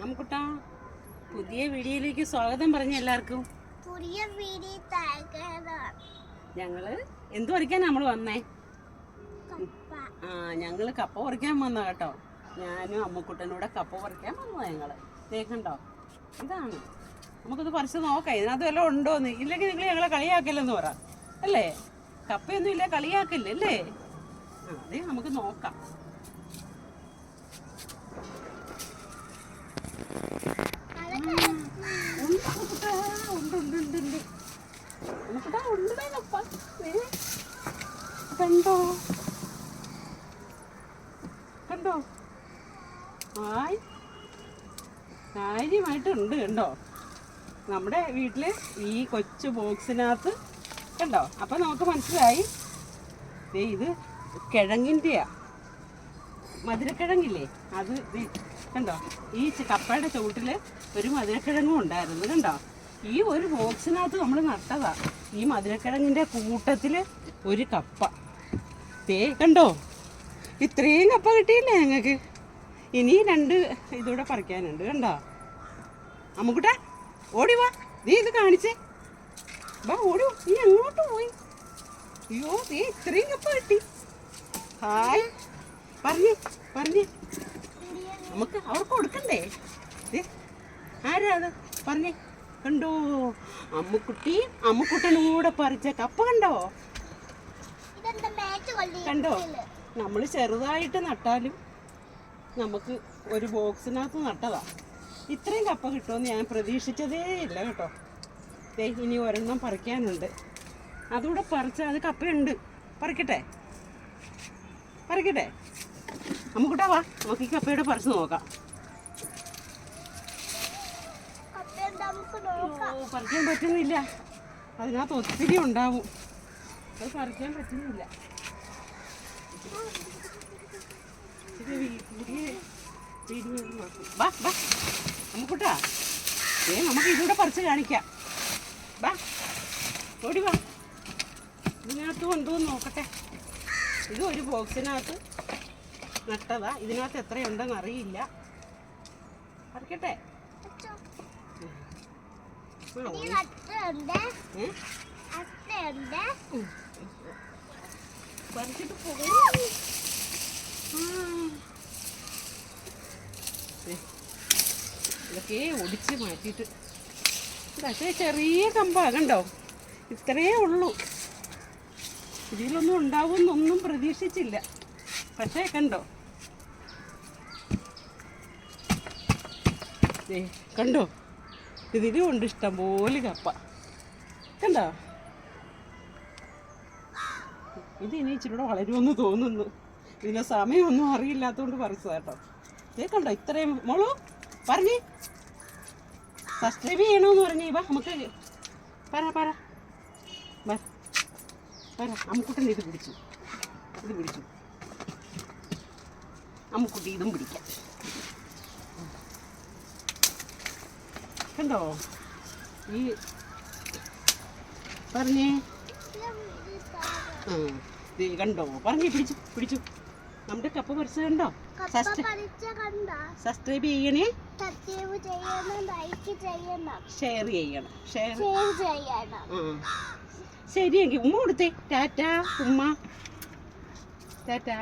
നമുക്കുട്ടാ പുതിയ വീഡിയോയിലേക്ക് സ്വാഗതം പറഞ്ഞ എല്ലാവർക്കും. ഞങ്ങള് എന്ത് പറിക്കാൻ നമ്മൾ വന്നേ? ഞങ്ങള് കപ്പ പറിക്കാൻ വന്ന കേട്ടോ. ഞാനും അമ്മക്കുട്ടനൂടെ കപ്പ പറിക്കാൻ വന്നതാ ഞങ്ങള്. കേൾക്കണ്ടോ? ഇതാണ്. നമുക്കത് പറിച്ച് നോക്കാം ഇതിനകത്ത് വല്ലതും ഉണ്ടോന്ന്. ഇല്ലെങ്കിൽ നിങ്ങൾ ഞങ്ങളെ കളിയാക്കില്ലെന്ന് പറ അല്ലേ? കപ്പയൊന്നും ഇല്ല കളിയാക്കില്ലേ അല്ലേ? അതെ നമുക്ക് നോക്കാം. കണ്ടോ കണ്ടോ കാര്യമായിട്ടുണ്ട്. കണ്ടോ നമ്മുടെ വീട്ടില് ഈ കൊച്ചു ബോക്സിനകത്ത് കണ്ടോ. അപ്പൊ നമുക്ക് മനസ്സിലായി ഇത് കിഴങ്ങിൻ്റെയാ. മധുരക്കിഴങ്ങില്ലേ അത് കണ്ടോ. ഈ കപ്പയുടെ ചുവട്ടില് ഒരു മധുരക്കിഴങ്ങും ഉണ്ടായിരുന്നു. കണ്ടോ ഈ ഒരു ബോക്സിനകത്ത് നമ്മൾ നട്ടതാ ഈ മധുരക്കിഴങ്ങിൻ്റെ കൂട്ടത്തില് ഒരു കപ്പ. കണ്ടോ ഇത്രയും കപ്പ കിട്ടിയില്ലേ ഞങ്ങൾക്ക്. ഇനി 2 ഇതൂടെ പറിക്കാനുണ്ട്. കണ്ടോ അമ്മുക്കുട്ടാ ഓടി വാ. നീ ഇത് കാണിച്ചേ. വാ ഓടി. നീ എങ്ങോട്ട് പോയി? അയ്യോ നീ ഇത്രയും കപ്പ കിട്ടി. ഹായ് പറഞ്ഞേ നമുക്ക് അവർക്ക് കൊടുക്കണ്ടേ? ആരാ അത് പറഞ്ഞേ? കണ്ടോ അമ്മുക്കുട്ടനും കൂടെ പറിച്ച കപ്പ കണ്ടോ? കണ്ടോ നമ്മൾ ചെറുതായിട്ട് നട്ടാലും നമുക്ക് ഒരു ബോക്സിനകത്ത് നട്ടതാ. ഇത്രയും കപ്പ കിട്ടുമെന്ന് ഞാൻ പ്രതീക്ഷിച്ചതേ ഇല്ല കേട്ടോ. ഇനി ഒരെണ്ണം പറിക്കാനുണ്ട്. അതുകൂടെ പറിച്ചാൽ അത് കപ്പയുണ്ട്. പറിക്കട്ടെ അമ്മുക്കുട്ടാ വാ. നമുക്ക് ഈ കപ്പയുടെ പറിച്ച് നോക്കാം. പറിക്കാൻ പറ്റുന്നില്ല. അതിനകത്ത് ഒത്തിരി ഉണ്ടാവും. അത് പറിക്കാൻ പറ്റുന്നില്ല. അമ്മുക്കുട്ടാ നമുക്ക് ഇതൂടെ പറിച്ച് കാണിക്കാം. വാ ഓടി വാ. ഇതിനകത്ത് കൊണ്ടുവന്ന് നോക്കട്ടെ. ഇത് ഒരു ബോക്സിനകത്ത് നട്ടതാ. ഇതിനകത്ത് എത്രയുണ്ടെന്ന് അറിയില്ല. പറിക്കട്ടെ. പറിച്ചിട്ട് പോകും. ഇതൊക്കെ ഒടിച്ച് മാറ്റിയിട്ട്. പക്ഷേ ചെറിയ കമ്പാ കണ്ടോ. ഇത്രയേ ഉള്ളൂ. ഇതിലൊന്നും ഉണ്ടാവുമെന്നൊന്നും പ്രതീക്ഷിച്ചില്ല. പക്ഷേ കണ്ടോ കണ്ടോ ഇതിലും ഉണ്ട് ഇഷ്ടം പോലെ കപ്പ. കണ്ടോ ഇത് ഇനി ഇച്ചിരൂടെ വളരുമെന്ന് തോന്നുന്നു. ഇതിന് സമയമൊന്നും അറിയില്ലാത്തതുകൊണ്ട് പറിച്ചതാ കേട്ടോ. കണ്ടോ ഇത്രയും. മോളു പറഞ്ഞേ സബ്സ്ക്രൈബ് ചെയ്യണമെന്ന് പറഞ്ഞേ. വാ നമുക്ക് പറ അമ്മുക്കുട്ടൻ ഇത് പിടിച്ചു. അമ്മുക്കുട്ടി ഇതും പിടിക്കാം. കണ്ടോ ഈ പറഞ്ഞേ കണ്ടോ പറഞ്ഞേ പിടിച്ചു. നമ്മുടെ കപ്പ പറിച്ചത് കണ്ടോ. സബ്സ്ക്രൈബ് ചെയ്യണേ, ഷെയർ ചെയ്യണം. ശരിയെങ്കിൽ ഉമ്മ കൊടുത്തേ. ടാറ്റാ ഉമ്മ. ടാറ്റാ.